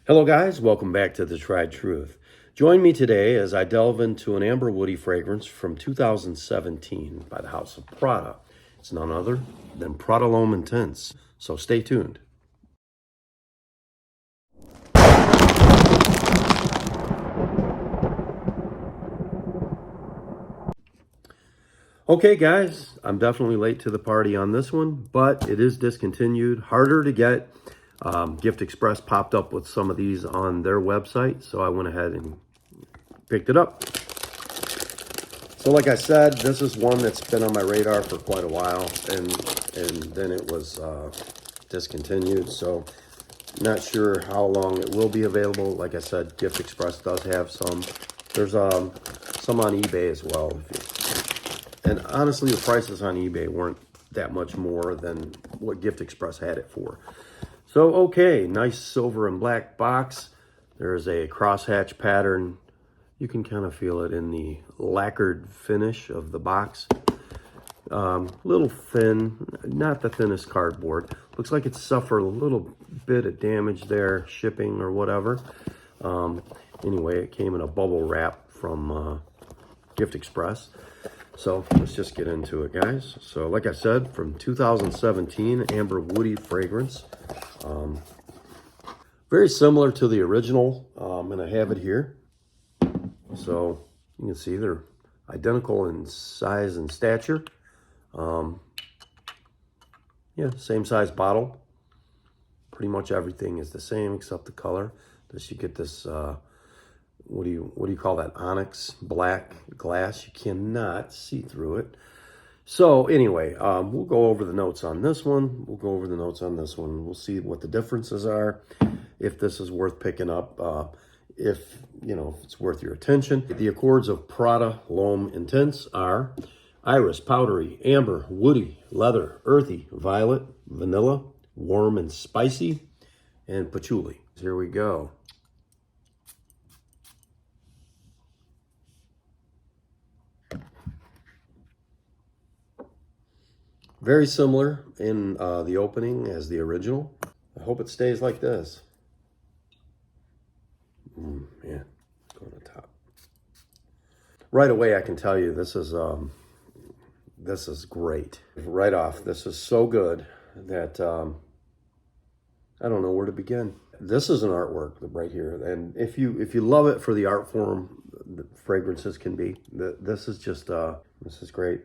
Hello guys, welcome back to The Tried Truth. Join me today as I delve into an amber woody fragrance from 2017 by the house of Prada. It's none other than Prada L'Homme Intense, so stay tuned. Okay guys, I'm definitely late to the party on this one, but it is discontinued, harder to get. Gift Express popped up with some of these on their website, so I went ahead and picked it up. So like I said, this is one that's been on my radar for quite a while, and then it was discontinued, so not sure how long it will be available. Like I said, Gift Express does have some. There's some on eBay as well. And honestly, the prices on eBay weren't that much more than what Gift Express had it for. So, okay, nice silver and black box. There's a crosshatch pattern. You can kind of feel it in the lacquered finish of the box. Little thin, not the thinnest cardboard. Looks like it suffered a little bit of damage there, shipping or whatever. Anyway, it came in a bubble wrap from Gift Express. So let's just get into it, guys. So like I said, from 2017, amber woody fragrance. Very similar to the original, and I have it here. So you can see they're identical in size and stature. Yeah, same size bottle. Pretty much everything is the same except the color. This, you get this, what do you call that? Onyx black glass. You cannot see through it. So anyway, we'll go over the notes on this one. We'll go over the notes on this one. We'll see what the differences are, if this is worth picking up, if it's worth your attention. The accords of Prada L'Homme Intense are iris, powdery, amber, woody, leather, earthy, violet, vanilla, warm and spicy, and patchouli. Here we go. Very similar in the opening as the original. I hope it stays like this. Yeah, go on the top. Right away, I can tell you this is great. Right off, this is so good that I don't know where to begin. This is an artwork right here, and if you love it for the art form, the fragrances can be. This is just this is great.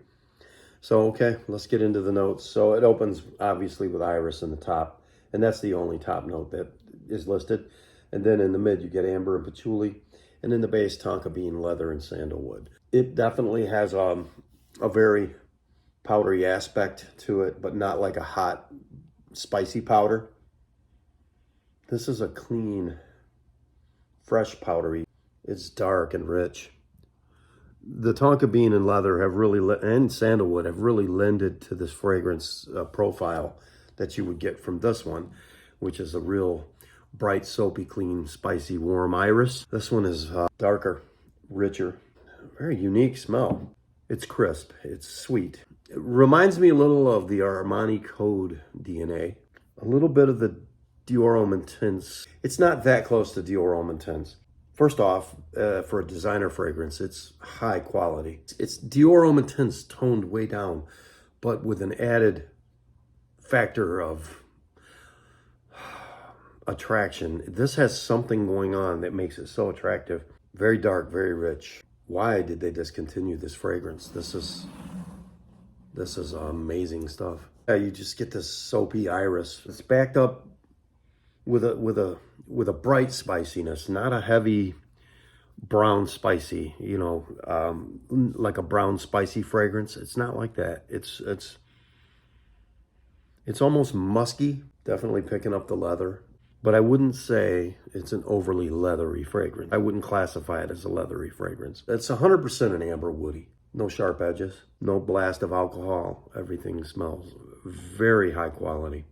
So, okay, let's get into the notes. So it opens obviously with iris in the top, and that's the only top note that is listed. And then in the mid, you get amber and patchouli, and in the base, tonka bean, leather, and sandalwood. It definitely has a very powdery aspect to it, but not like a hot, spicy powder. This is a clean, fresh powdery. It's dark and rich. The tonka bean and leather have really, and sandalwood have really lended to this fragrance profile that you would get from this one, which is a real bright, soapy, clean, spicy, warm iris. This one is darker, richer, very unique smell. It's crisp, it's sweet. It reminds me a little of the Armani Code DNA, a little bit of the Dior Homme Intense. It's not that close to Dior Homme Intense. First off, for a designer fragrance, it's high quality. It's Dior Homme Intense toned way down, but with an added factor of attraction. This has something going on that makes it so attractive. Very dark, very rich. Why did they discontinue this fragrance? This is amazing stuff. Yeah, you just get this soapy iris. It's backed up with a bright spiciness, not a heavy brown spicy, like a brown spicy fragrance. It's not like that. It's almost musky, definitely picking up the leather, but I wouldn't say it's an overly leathery fragrance. I wouldn't classify it as a leathery fragrance. It's 100% an amber woody. No sharp edges, no blast of alcohol. Everything smells very high quality.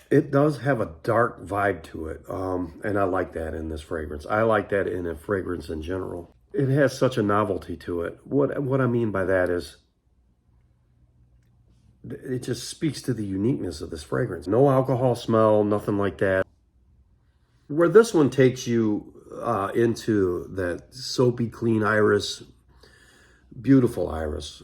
It does have a dark vibe to it, and I like that in this fragrance. I like that in a fragrance in general. It has such a novelty to it. What I mean by that is it just speaks to the uniqueness of this fragrance. No alcohol smell, nothing like that. Where this one takes you into that soapy clean iris, beautiful iris,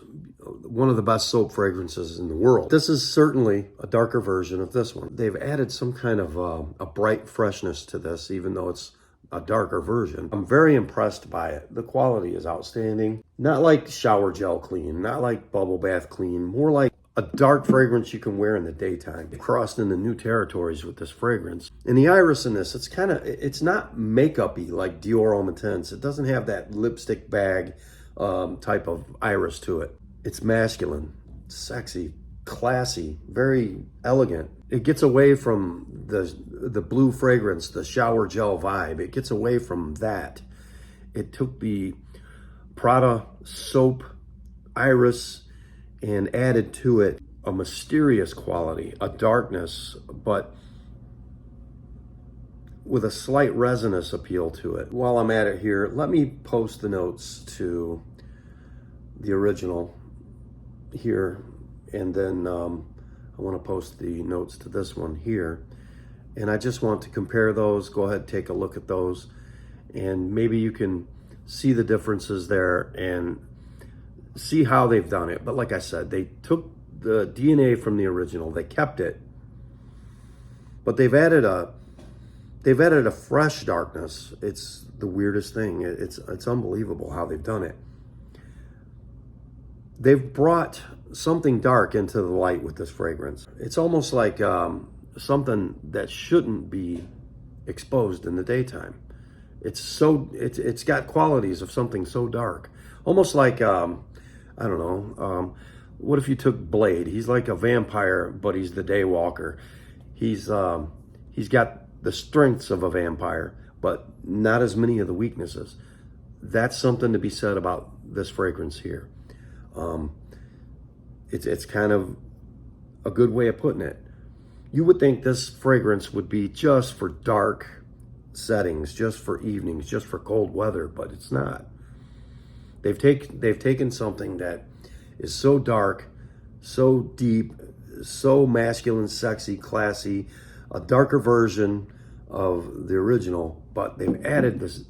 one of the best soap fragrances in the world. This is certainly a darker version of this one. They've added some kind of a bright freshness to this, even though it's a darker version. I'm very impressed by it. The quality is outstanding. Not like shower gel clean, not like bubble bath clean, more like a dark fragrance you can wear in the daytime. Crossed into new territories with this fragrance. And the iris in this, it's not makeup-y like Dior Homme Intense. It doesn't have that lipstick bag type of iris to it. It's masculine, sexy, classy, very elegant. It gets away from the blue fragrance, the shower gel vibe. It gets away from that. It took the Prada soap iris and added to it a mysterious quality, a darkness, but with a slight resinous appeal to it. While I'm at it here, let me post the notes to the original here, and then I want to post the notes to this one here. And I just want to compare those. Go ahead, take a look at those, and maybe you can see the differences there and see how they've done it. But like I said, they took the DNA from the original, they kept it, but they've added a fresh darkness. It's the weirdest thing. It's unbelievable how they've done it. They've brought something dark into the light with this fragrance. It's almost like something that shouldn't be exposed in the daytime. It's got qualities of something so dark, almost like I don't know. What if you took Blade? He's like a vampire, but he's the daywalker. He's got the strengths of a vampire, but not as many of the weaknesses. That's something to be said about this fragrance here. It's kind of a good way of putting it. You would think this fragrance would be just for dark settings, just for evenings, just for cold weather, but it's not. They've taken something that is so dark, so deep, so masculine, sexy, classy, a darker version of the original, but they've added this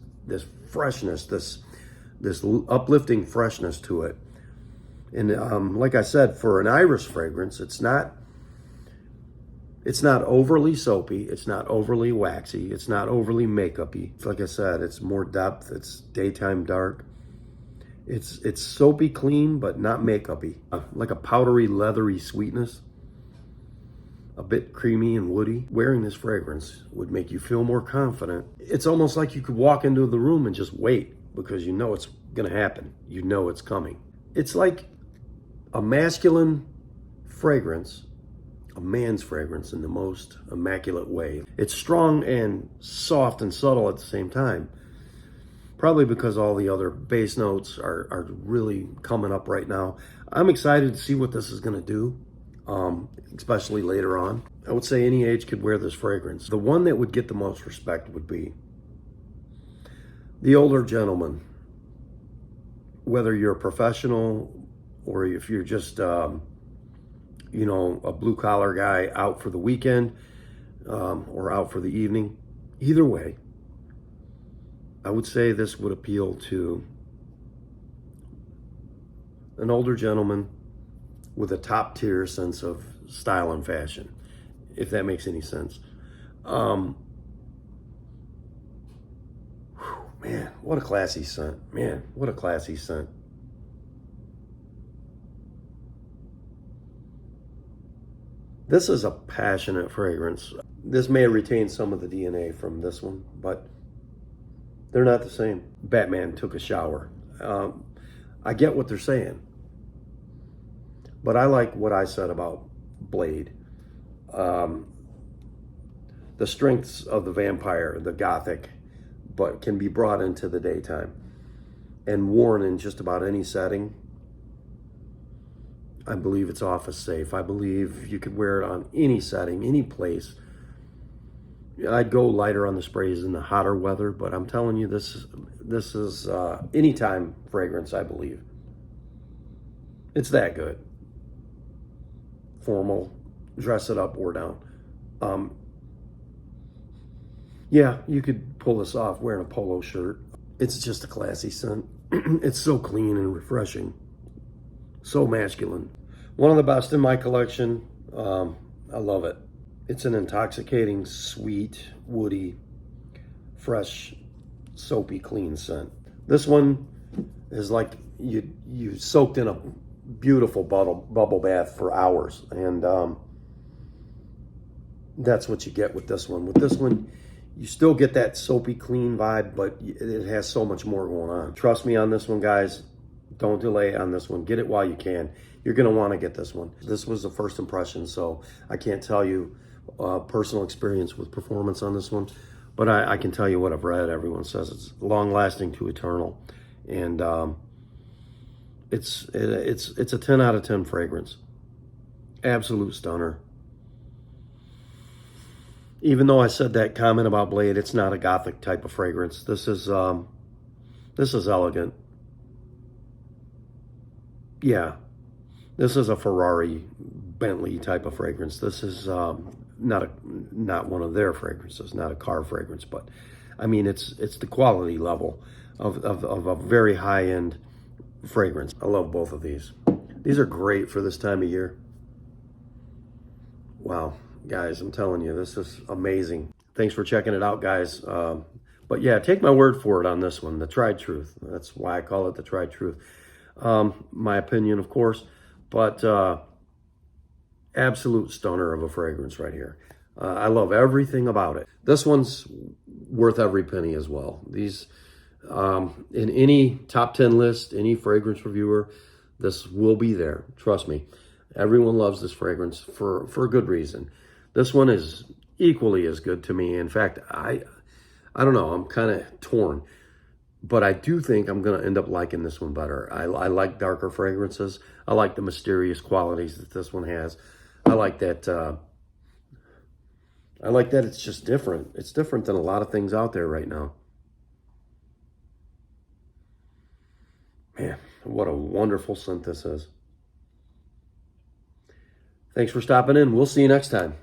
freshness, this uplifting freshness to it. And like I said, for an iris fragrance, it's not overly soapy, it's not overly waxy, it's not overly makeup-y. Like I said, it's more depth, it's daytime dark. It's soapy clean, but not makeup-y. Like a powdery, leathery sweetness. A bit creamy and woody. Wearing this fragrance would make you feel more confident. It's almost like you could walk into the room and just wait, because you know it's gonna happen. You know it's coming. It's like a masculine fragrance, a man's fragrance in the most immaculate way. It's strong and soft and subtle at the same time. Probably because all the other bass notes are really coming up right now. I'm excited to see what this is gonna do, especially later on. I would say any age could wear this fragrance. The one that would get the most respect would be the older gentleman. Whether you're a professional or if you're just, a blue collar guy out for the weekend or out for the evening, either way, I would say this would appeal to an older gentleman with a top tier sense of style and fashion, if that makes any sense. Man, what a classy scent. Man, what a classy scent. This is a passionate fragrance. This may retain some of the DNA from this one, but they're not the same. Batman took a shower. I get what they're saying, but I like what I said about Blade. The strengths of the vampire, the gothic, but can be brought into the daytime and worn in just about any setting. I believe it's office safe. I believe you could wear it on any setting, any place. I'd go lighter on the sprays in the hotter weather, but I'm telling you, this is anytime fragrance, I believe. It's that good. Formal, dress it up or down. Yeah, you could pull this off wearing a polo shirt. It's just a classy scent. It's so clean and refreshing. So masculine. One of the best in my collection. I love it. It's an intoxicating, sweet, woody, fresh, soapy, clean scent. This one is like you soaked in a beautiful bubble bath for hours, and that's what you get with this one. With this one, you still get that soapy, clean vibe, but it has so much more going on. Trust me on this one, guys. Don't delay on this one. Get it while you can. You're going to want to get this one. This was the first impression, so I can't tell you personal experience with performance on this one, but I can tell you what I've read. Everyone says it's long-lasting to eternal, and it's a 10 out of 10 fragrance. Absolute stunner. Even though I said that comment about Blade, it's not a gothic type of fragrance. This is elegant. Yeah, this is a Ferrari, Bentley type of fragrance. This is not one of their fragrances, not a car fragrance, but I mean it's the quality level of a very high end fragrance. I love both of these. These are great for this time of year. Wow, guys, I'm telling you, this is amazing. Thanks for checking it out, guys. But yeah, take my word for it on this one, the tried truth. That's why I call it the tried truth. My opinion, of course, but absolute stunner of a fragrance right here. I love everything about it. This one's worth every penny as well. These, in any top 10 list, any fragrance reviewer, this will be there. Trust me. Everyone loves this fragrance for a good reason. This one is equally as good to me. In fact, I don't know. I'm kind of torn. But I do think I'm going to end up liking this one better. I like darker fragrances. I like the mysterious qualities that this one has. I like that it's just different. It's different than a lot of things out there right now. Man, what a wonderful scent this is. Thanks for stopping in. We'll see you next time.